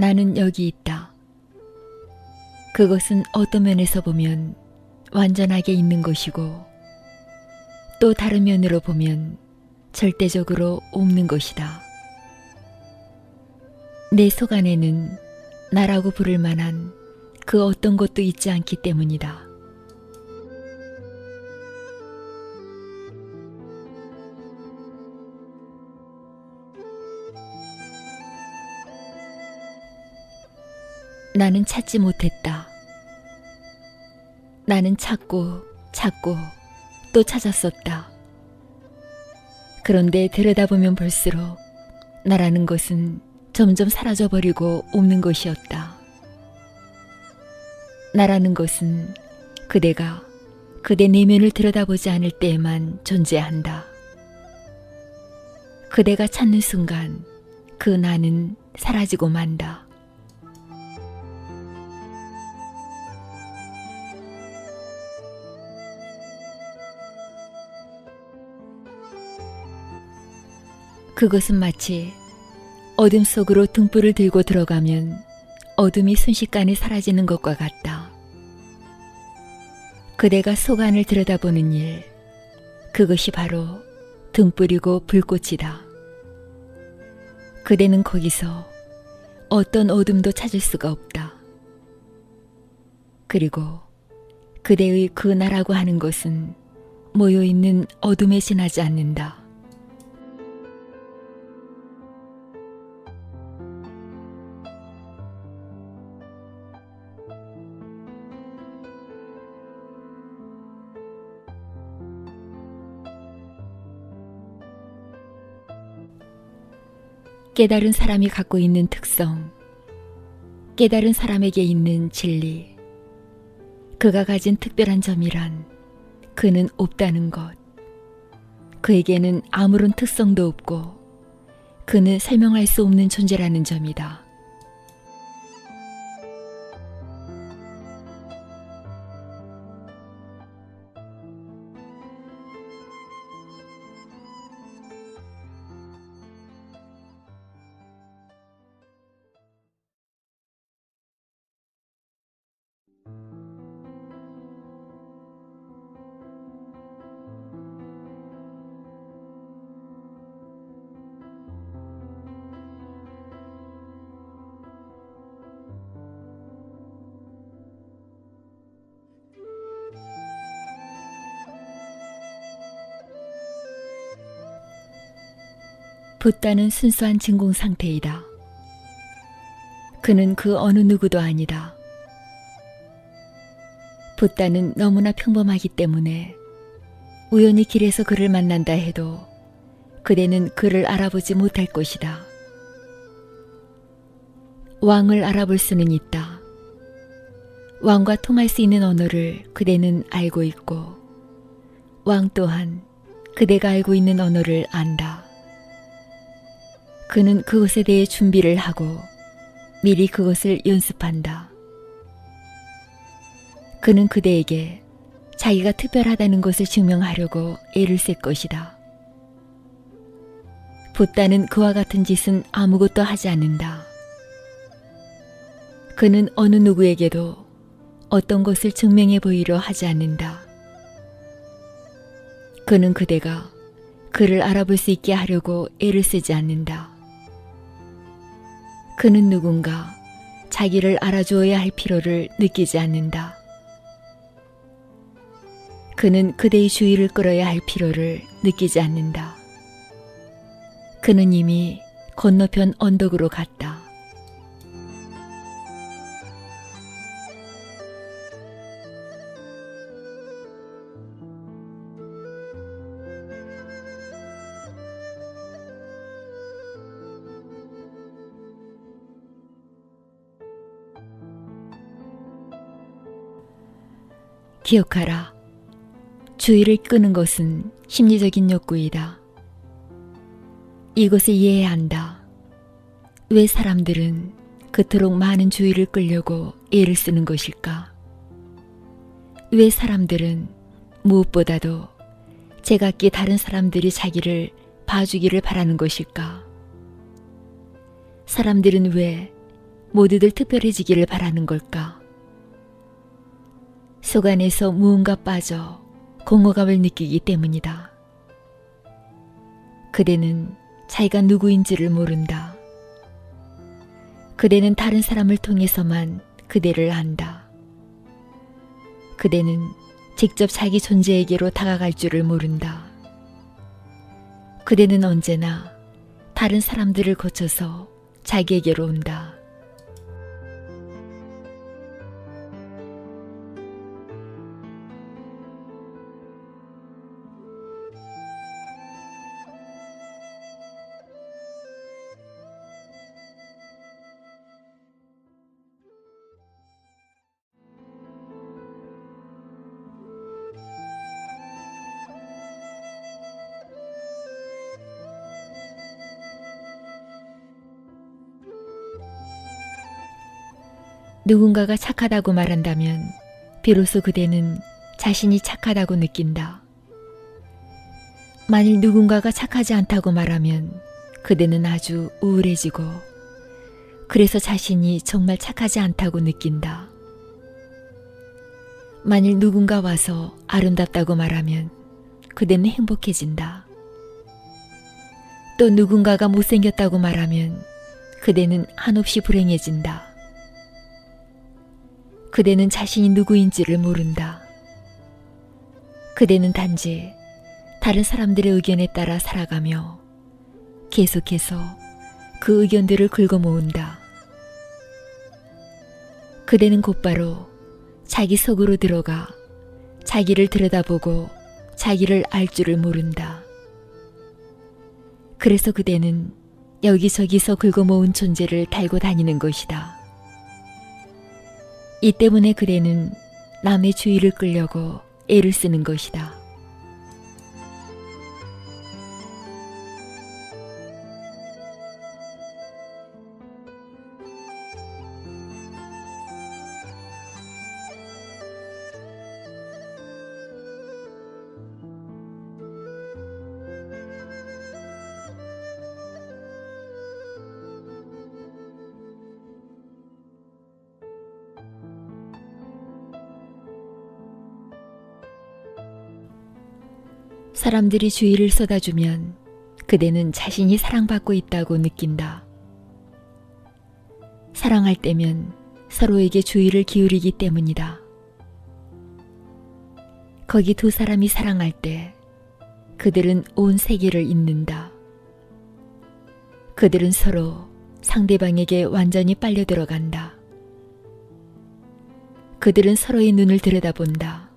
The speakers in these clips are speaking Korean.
나는 여기 있다. 그것은 어떤 면에서 보면 완전하게 있는 것이고 또 다른 면으로 보면 절대적으로 없는 것이다. 내 속 안에는 나라고 부를 만한 그 어떤 것도 있지 않기 때문이다. 나는 찾지 못했다. 나는 찾고 찾고 또 찾았었다. 그런데 들여다보면 볼수록 나라는 것은 점점 사라져버리고 없는 것이었다. 나라는 것은 그대가 그대 내면을 들여다보지 않을 때에만 존재한다. 그대가 찾는 순간 그 나는 사라지고 만다. 그것은 마치 어둠 속으로 등불을 들고 들어가면 어둠이 순식간에 사라지는 것과 같다. 그대가 속 안을 들여다보는 일, 그것이 바로 등불이고 불꽃이다. 그대는 거기서 어떤 어둠도 찾을 수가 없다. 그리고 그대의 그 나라고 하는 것은 모여있는 어둠에 지나지 않는다. 깨달은 사람이 갖고 있는 특성, 깨달은 사람에게 있는 진리, 그가 가진 특별한 점이란 그는 없다는 것, 그에게는 아무런 특성도 없고 그는 설명할 수 없는 존재라는 점이다. 붓다는 순수한 진공 상태이다. 그는 그 어느 누구도 아니다. 붓다는 너무나 평범하기 때문에 우연히 길에서 그를 만난다 해도 그대는 그를 알아보지 못할 것이다. 왕을 알아볼 수는 있다. 왕과 통할 수 있는 언어를 그대는 알고 있고 왕 또한 그대가 알고 있는 언어를 안다. 그는 그것에 대해 준비를 하고 미리 그것을 연습한다. 그는 그대에게 자기가 특별하다는 것을 증명하려고 애를 쓸 것이다. 붓다는 그와 같은 짓은 아무것도 하지 않는다. 그는 어느 누구에게도 어떤 것을 증명해 보이려 하지 않는다. 그는 그대가 그를 알아볼 수 있게 하려고 애를 쓰지 않는다. 그는 누군가 자기를 알아주어야 할 필요를 느끼지 않는다. 그는 그대의 주의를 끌어야 할 필요를 느끼지 않는다. 그는 이미 건너편 언덕으로 갔다. 기억하라. 주의를 끄는 것은 심리적인 욕구이다. 이것을 이해해야 한다. 왜 사람들은 그토록 많은 주의를 끌려고 애를 쓰는 것일까? 왜 사람들은 무엇보다도 제각기 다른 사람들이 자기를 봐주기를 바라는 것일까? 사람들은 왜 모두들 특별해지기를 바라는 걸까? 속 안에서 무언가 빠져 공허감을 느끼기 때문이다. 그대는 자기가 누구인지를 모른다. 그대는 다른 사람을 통해서만 그대를 안다. 그대는 직접 자기 존재에게로 다가갈 줄을 모른다. 그대는 언제나 다른 사람들을 거쳐서 자기에게로 온다. 누군가가 착하다고 말한다면 비로소 그대는 자신이 착하다고 느낀다. 만일 누군가가 착하지 않다고 말하면 그대는 아주 우울해지고 그래서 자신이 정말 착하지 않다고 느낀다. 만일 누군가 와서 아름답다고 말하면 그대는 행복해진다. 또 누군가가 못생겼다고 말하면 그대는 한없이 불행해진다. 그대는 자신이 누구인지를 모른다. 그대는 단지 다른 사람들의 의견에 따라 살아가며 계속해서 그 의견들을 긁어모은다. 그대는 곧바로 자기 속으로 들어가 자기를 들여다보고 자기를 알 줄을 모른다. 그래서 그대는 여기저기서 긁어모은 존재를 달고 다니는 것이다. 이 때문에 그대는 남의 주의를 끌려고 애를 쓰는 것이다. 사람들이 주의를 쏟아주면 그대는 자신이 사랑받고 있다고 느낀다. 사랑할 때면 서로에게 주의를 기울이기 때문이다. 거기 두 사람이 사랑할 때 그들은 온 세계를 잇는다. 그들은 서로 상대방에게 완전히 빨려 들어간다. 그들은 서로의 눈을 들여다본다.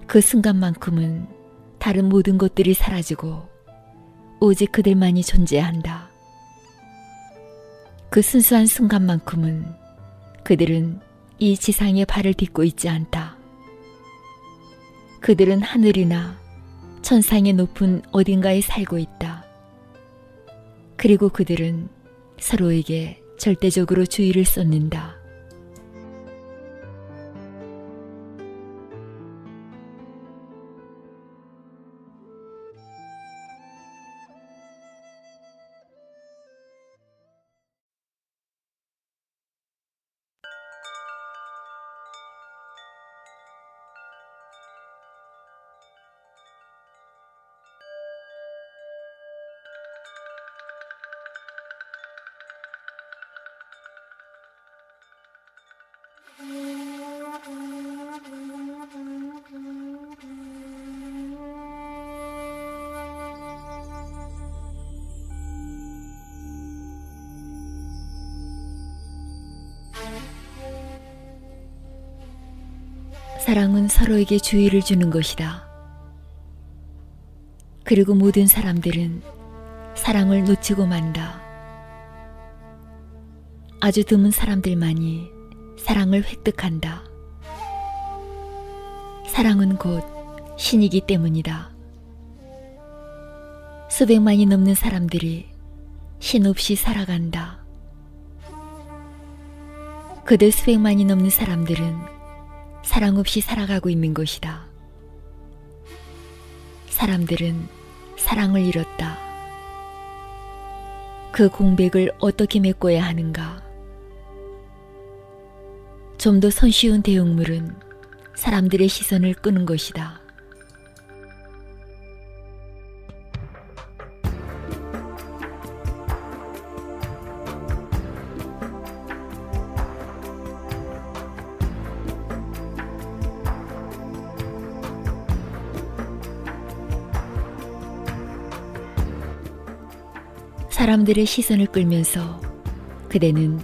그 순간만큼은 다른 모든 것들이 사라지고 오직 그들만이 존재한다. 그 순수한 순간만큼은 그들은 이 지상에 발을 딛고 있지 않다. 그들은 하늘이나 천상의 높은 어딘가에 살고 있다. 그리고 그들은 서로에게 절대적으로 주의를 쏟는다. 사랑은 서로에게 주의를 주는 것이다. 그리고 모든 사람들은 사랑을 놓치고 만다. 아주 드문 사람들만이 사랑을 획득한다. 사랑은 곧 신이기 때문이다. 수백만이 넘는 사람들이 신 없이 살아간다. 그들 수백만이 넘는 사람들은 사랑 없이 살아가고 있는 것이다. 사람들은 사랑을 잃었다. 그 공백을 어떻게 메꿔야 하는가? 좀 더 손쉬운 대용물은 사람들의 시선을 끄는 것이다. 사람들의 시선을 끌면서 그대는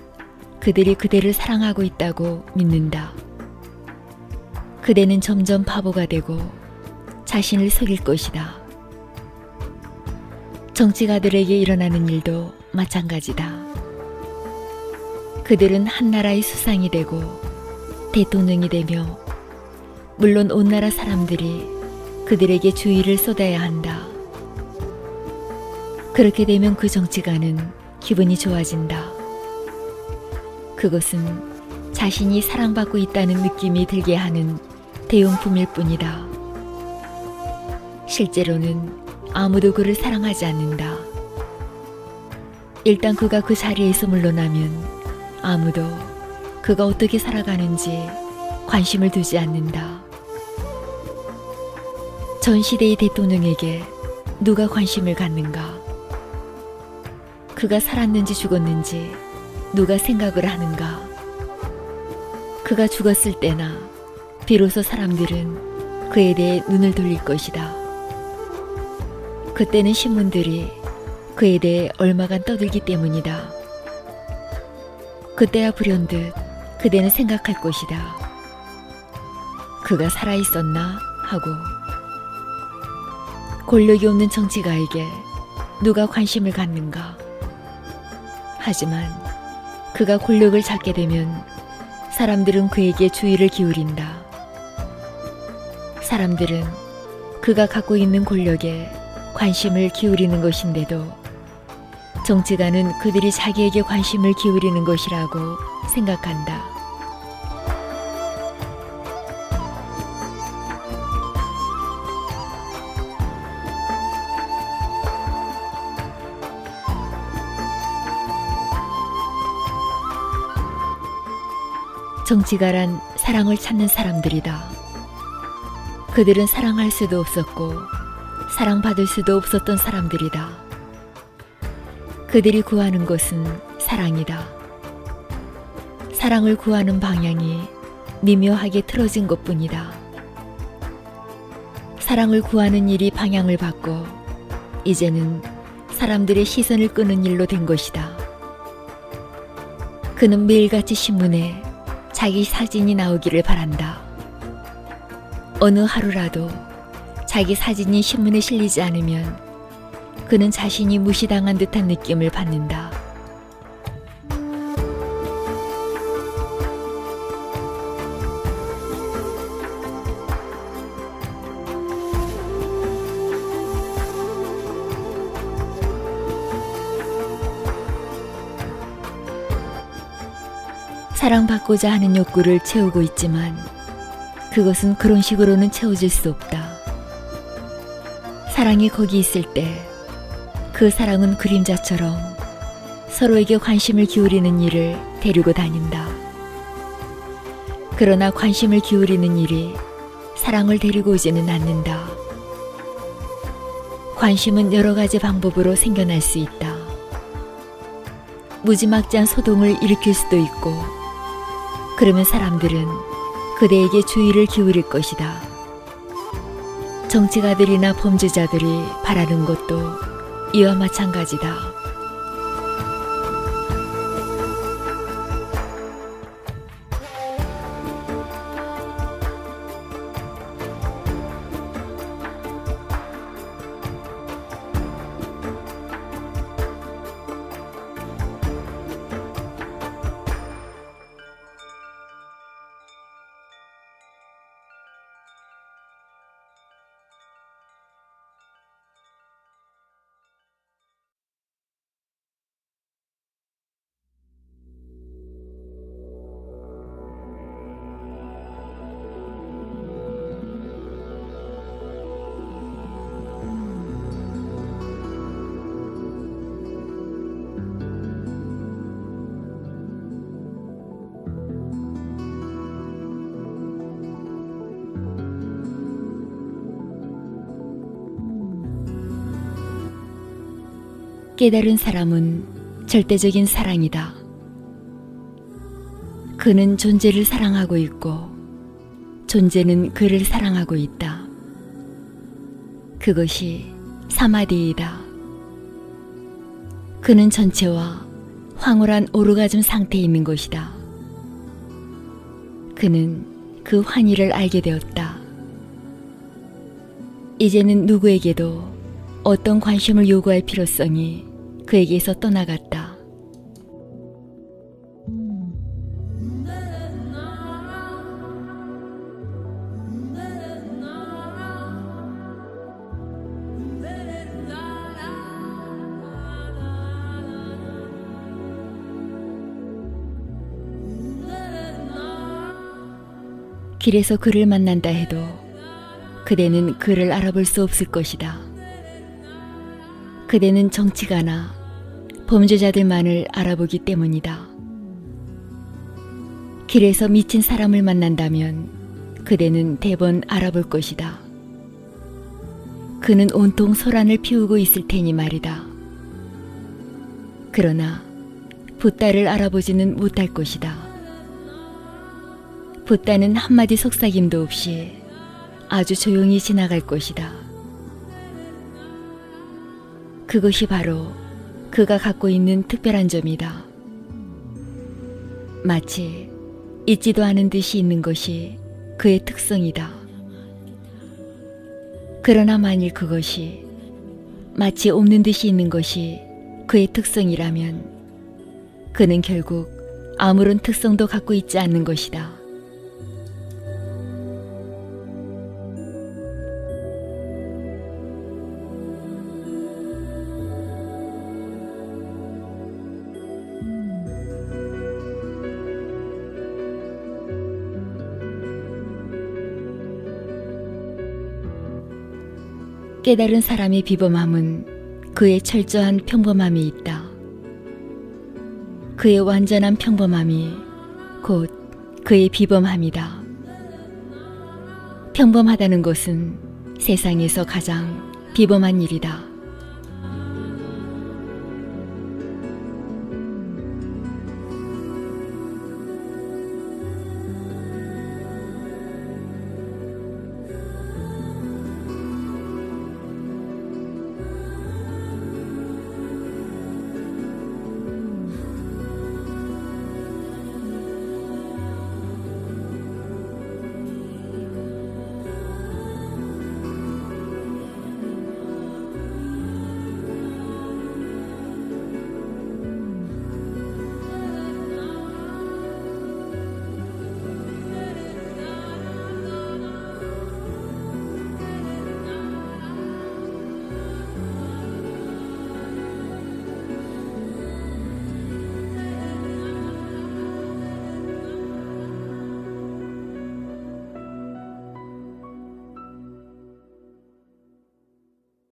그들이 그대를 사랑하고 있다고 믿는다. 그대는 점점 바보가 되고 자신을 속일 것이다. 정치가들에게 일어나는 일도 마찬가지다. 그들은 한 나라의 수상이 되고 대통령이 되며 물론 온 나라 사람들이 그들에게 주의를 쏟아야 한다. 그렇게 되면 그 정치가는 기분이 좋아진다. 그것은 자신이 사랑받고 있다는 느낌이 들게 하는 대용품일 뿐이다. 실제로는 아무도 그를 사랑하지 않는다. 일단 그가 그 자리에서 물러나면 아무도 그가 어떻게 살아가는지 관심을 두지 않는다. 전 시대의 대통령에게 누가 관심을 갖는가? 그가 살았는지 죽었는지 누가 생각을 하는가? 그가 죽었을 때나 비로소 사람들은 그에 대해 눈을 돌릴 것이다. 그때는 신문들이 그에 대해 얼마간 떠들기 때문이다. 그때야 불현듯 그대는 생각할 것이다. 그가 살아있었나 하고. 권력이 없는 정치가에게 누가 관심을 갖는가? 하지만 그가 권력을 잡게 되면 사람들은 그에게 주의를 기울인다. 사람들은 그가 갖고 있는 권력에 관심을 기울이는 것인데도 정치가는 그들이 자기에게 관심을 기울이는 것이라고 생각한다. 정치가란 사랑을 찾는 사람들이다. 그들은 사랑할 수도 없었고 사랑받을 수도 없었던 사람들이다. 그들이 구하는 것은 사랑이다. 사랑을 구하는 방향이 미묘하게 틀어진 것뿐이다. 사랑을 구하는 일이 방향을 바꿔 이제는 사람들의 시선을 끄는 일로 된 것이다. 그는 매일같이 신문에 자기 사진이 나오기를 바란다. 어느 하루라도 자기 사진이 신문에 실리지 않으면 그는 자신이 무시당한 듯한 느낌을 받는다. 사랑받고자 하는 욕구를 채우고 있지만 그것은 그런 식으로는 채워질 수 없다. 사랑이 거기 있을 때 그 사랑은 그림자처럼 서로에게 관심을 기울이는 일을 데리고 다닌다. 그러나 관심을 기울이는 일이 사랑을 데리고 오지는 않는다. 관심은 여러 가지 방법으로 생겨날 수 있다. 무지막지한 소동을 일으킬 수도 있고 그러면 사람들은 그대에게 주의를 기울일 것이다. 정치가들이나 범죄자들이 바라는 것도 이와 마찬가지다. 깨달은 사람은 절대적인 사랑이다. 그는 존재를 사랑하고 있고 존재는 그를 사랑하고 있다. 그것이 사마디이다. 그는 전체와 황홀한 오르가즘 상태에 있는 것이다. 그는 그 환희를 알게 되었다. 이제는 누구에게도 어떤 관심을 요구할 필요성이 그에게서 떠나갔다. 길에서 그를 만난다 해도 그대는 그를 알아볼 수 없을 것이다. 그대는 정치가나 범죄자들만을 알아보기 때문이다. 길에서 미친 사람을 만난다면 그대는 대번 알아볼 것이다. 그는 온통 소란을 피우고 있을 테니 말이다. 그러나 붓다를 알아보지는 못할 것이다. 붓다는 한마디 속삭임도 없이 아주 조용히 지나갈 것이다. 그것이 바로 그가 갖고 있는 특별한 점이다. 마치 있지도 않은 듯이 있는 것이 그의 특성이다. 그러나 만일 그것이 마치 없는 듯이 있는 것이 그의 특성이라면 그는 결국 아무런 특성도 갖고 있지 않는 것이다. 깨달은 사람의 비범함은 그의 철저한 평범함이 있다. 그의 완전한 평범함이 곧 그의 비범함이다. 평범하다는 것은 세상에서 가장 비범한 일이다.